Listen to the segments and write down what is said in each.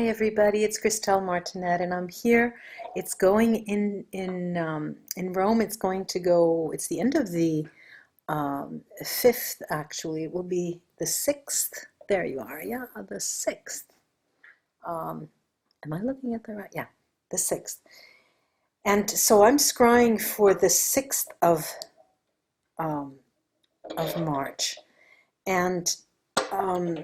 Hi everybody, it's Christelle Martinette, and I'm here. It's going in Rome. It's going to go. It's the end of the fifth. Actually, it will be the sixth. There you are. Yeah, the sixth. Um, am I looking at the right? Yeah, the sixth. And so I'm scrying for the 6th um, of March, and um,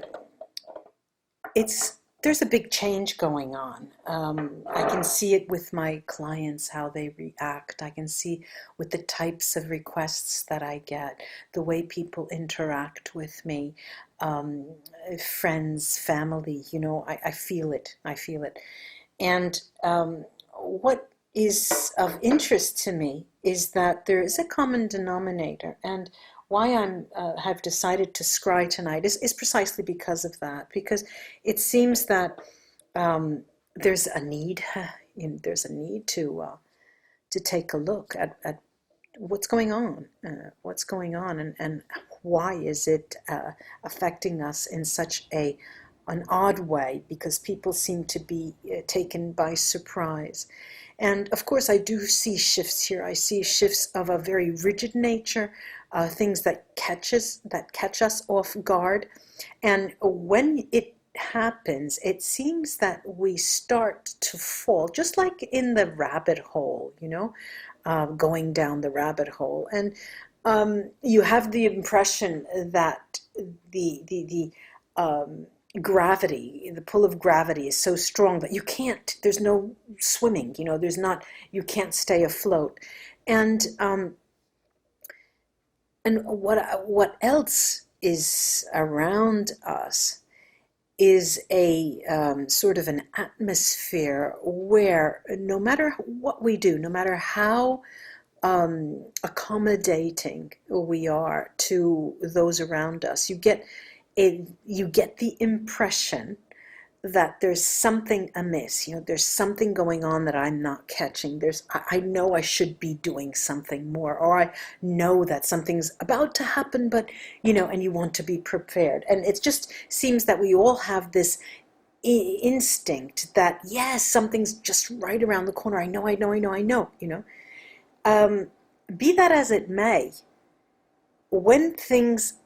it's there's a big change going on. I can see it with my clients, how they react. I can see with the types of requests that I get, the way people interact with me, um, friends, family, I feel it. I feel it. And what is of interest to me is that there is a common denominator, and why I'm have decided to scry tonight is precisely because of that. Because it seems that there's a need, there's a need to take a look at what's going on, and why is it affecting us in such an odd way, because people seem to be taken by surprise. And of course, I do see shifts here. I see shifts of a very rigid nature, things that catch us off guard. And when it happens, it seems that we start to fall, just like in the rabbit hole, going down the rabbit hole. And you have the impression that the gravity, the pull of gravity is so strong that there's no swimming, you can't stay afloat. And what else is around us is a sort of an atmosphere where no matter what we do, no matter how accommodating we are to those around us, you get the impression that there's something amiss. There's something going on that I'm not catching. I know I should be doing something more, or I know that something's about to happen, but and you want to be prepared. And it just seems that we all have this instinct that, yes, something's just right around the corner. I know. Be that as it may, when things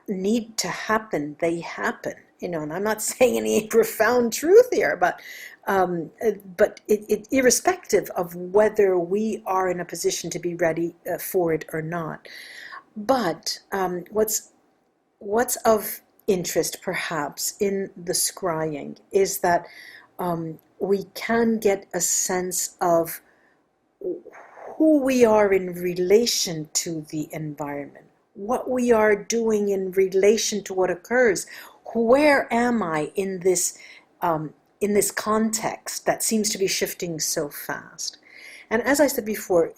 need to happen, they happen. And I'm not saying any profound truth here, but irrespective of whether we are in a position to be ready for it or not. But what's of interest, perhaps, in the scrying is that we can get a sense of who we are in relation to the environment, what we are doing in relation to what occurs. Where am I in this context that seems to be shifting so fast? And as I said before,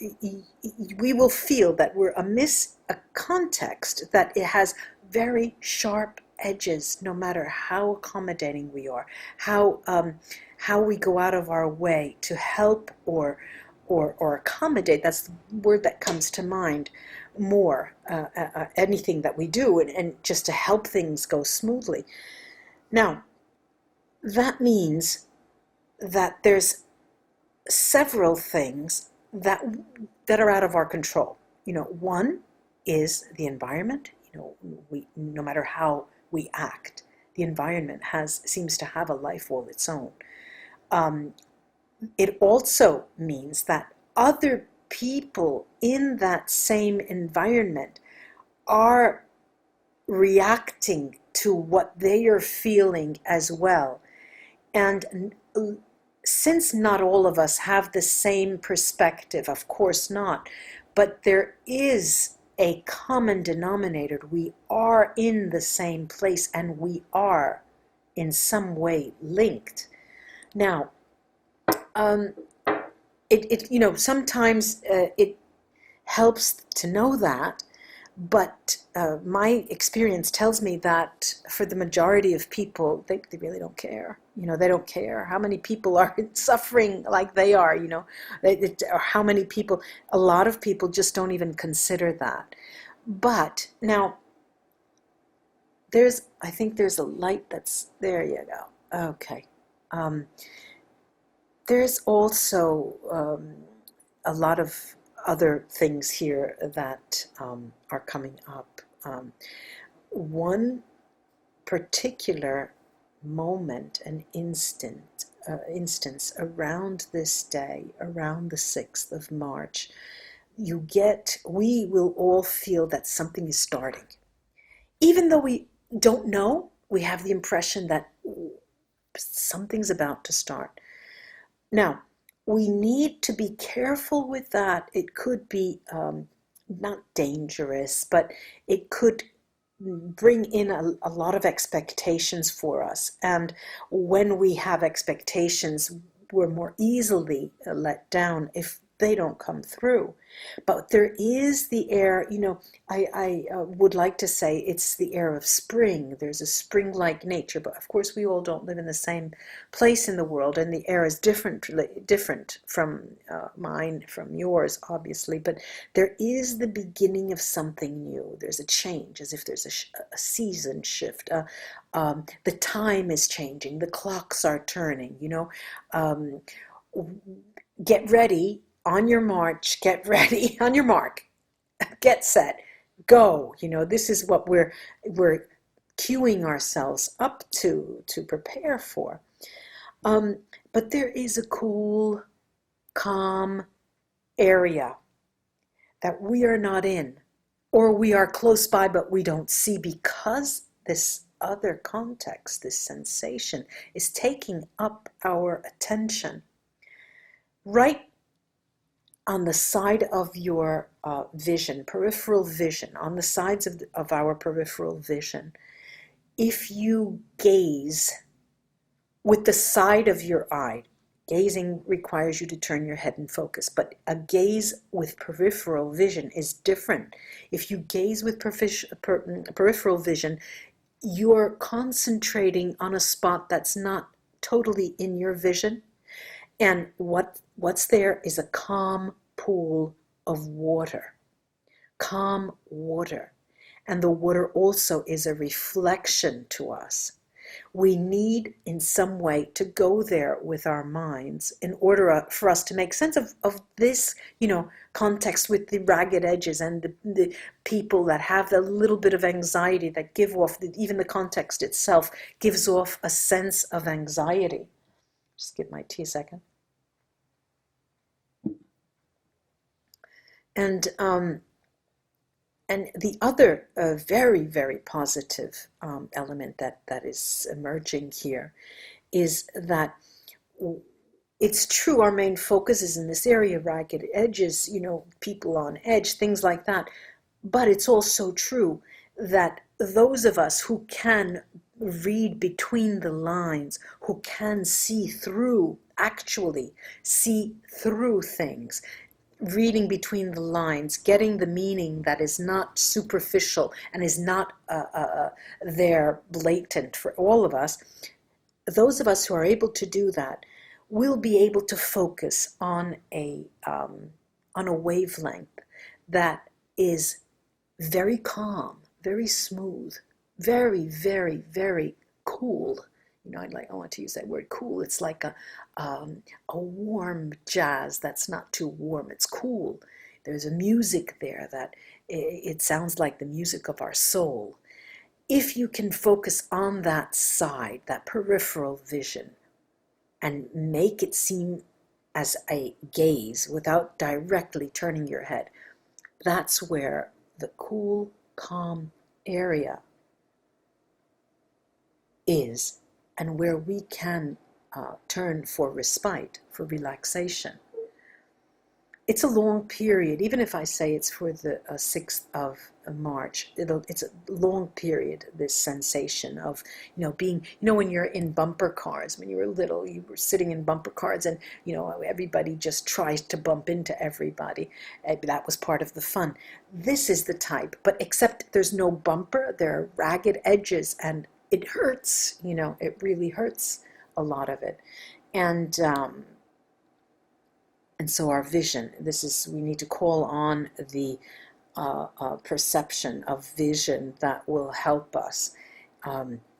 we will feel that we're amidst a context that it has very sharp edges, no matter how accommodating we are, how we go out of our way to help or accommodate. That's the word that comes to mind more, anything that we do, and just to help things go smoothly. Now, that means that there's several things that are out of our control. One is the environment. No matter how we act, the environment seems to have a life all its own. It also means that other people in that same environment are reacting to what they are feeling as well. And since not all of us have the same perspective, of course not, but there is a common denominator. We are in the same place, and we are in some way linked. Now, sometimes it helps to know that, but my experience tells me that for the majority of people, they really don't care. They don't care how many people are suffering like they are, or how many people, a lot of people just don't even consider that. But now, I think there's a light that's, there you go. Okay. There's also a lot of other things here that are coming up. One particular moment, an instance around this day, around the 6th of March, we will all feel that something is starting. Even though we don't know, we have the impression that something's about to start. Now, we need to be careful with that. It could be not dangerous, but it could bring in a lot of expectations for us. And when we have expectations, we're more easily let down if they don't come through. But there is the air, I would like to say it's the air of spring. There's a spring-like nature, but of course we all don't live in the same place in the world, and the air is different from mine, from yours, obviously. But there is the beginning of something new. There's a change, as if there's a season shift. The time is changing. The clocks are turning. Get ready. On your march, get ready, on your mark, get set, go. This is what we're queuing ourselves up to prepare for. But there is a cool, calm area that we are not in, or we are close by but we don't see, because this other context, this sensation, is taking up our attention. Right on the side of your vision, peripheral vision, on the sides of our peripheral vision, if you gaze with the side of your eye, gazing requires you to turn your head and focus, but a gaze with peripheral vision is different. If you gaze with peripheral vision, you're concentrating on a spot that's not totally in your vision. And what's there is a calm pool of water. Calm water. And the water also is a reflection to us. We need in some way to go there with our minds in order for us to make sense of this, context with the ragged edges and the people that have a little bit of anxiety that give off, even the context itself gives off a sense of anxiety. Just get my tea a second. And the other very, very positive element that is emerging here is that it's true, our main focus is in this area, ragged edges, people on edge, things like that. But it's also true that those of us who can read between the lines, who can see through, actually see through things, reading between the lines, getting the meaning that is not superficial and is not there blatant for all of us, those of us who are able to do that will be able to focus on a wavelength that is very calm, very smooth, very, very, very cool. I want to use that word cool. It's like a warm jazz that's not too warm. It's cool. There's a music there that it sounds like the music of our soul. If you can focus on that side, that peripheral vision, and make it seem as a gaze without directly turning your head, that's where the cool, calm area is, and where we can turn for respite, for relaxation. It's a long period. Even if I say it's for the 6th of March, it's a long period, this sensation of, being, when you're in bumper cars, when you were little, you were sitting in bumper cars and, everybody just tries to bump into everybody. That was part of the fun. This is the type, but except there's no bumper, there are ragged edges, and it hurts, it really hurts, a lot of it. And so our vision, we need to call on the perception of vision that will help us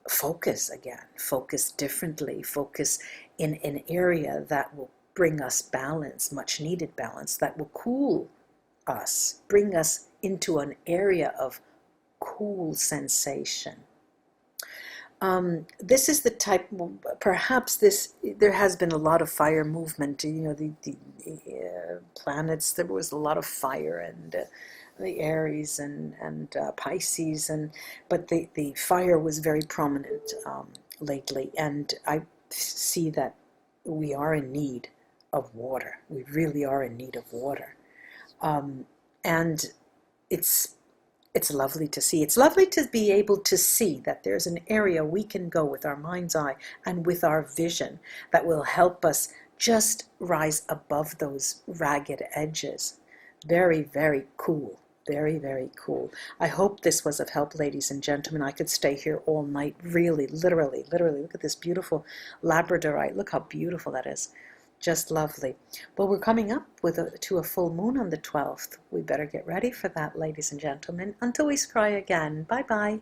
focus again, focus differently, focus in an area that will bring us balance, much needed balance, that will cool us, bring us into an area of cool sensation. This is the type, perhaps there has been a lot of fire movement, the planets, there was a lot of fire, and the Aries and Pisces, but the fire was very prominent lately, and I see that we are in need of water. We really are in need of water. And it's lovely to see. It's lovely to be able to see that there's an area we can go with our mind's eye and with our vision that will help us just rise above those ragged edges. Very, very cool. Very, very cool. I hope this was of help, ladies and gentlemen. I could stay here all night, really, literally, literally. Look at this beautiful labradorite. Look how beautiful that is. Just lovely. Well, we're coming up to a full moon on the 12th. We better get ready for that, ladies and gentlemen. Until we scry again. Bye-bye.